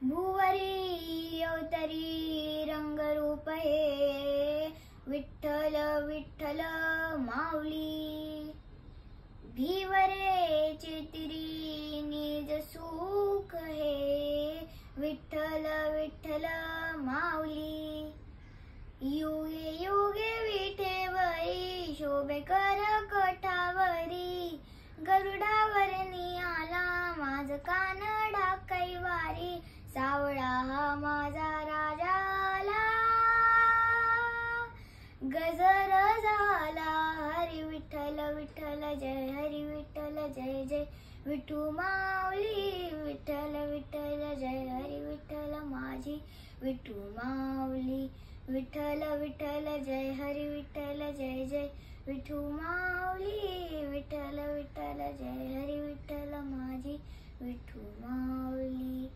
भुवरी अवतरी रंगरूप हे विठ्ठल विठ्ठल माऊली. धीवरे चितिरी निज सुख हे विठ्ठल विठ्ठल माऊली. युगे युगे विठेवरी शोभे कर कठावरी. गरुडावरनी आला माझ कानडा कैवारी. सावळा हा माझा राजा आला गजर झाला. हरी विठ्ठल विठ्ठल जय हरी विठ्ठल जय जय विठू माऊली. विठ्ठल विठ्ठल जय हरी विठ्ठल माझी विठू माऊली. विठ्ठल विठ्ठल जय हरी विठ्ठल जय जय विठू माऊली. विठ्ठल विठ्ठल जय हरी विठ्ठल माझी विठू माऊली.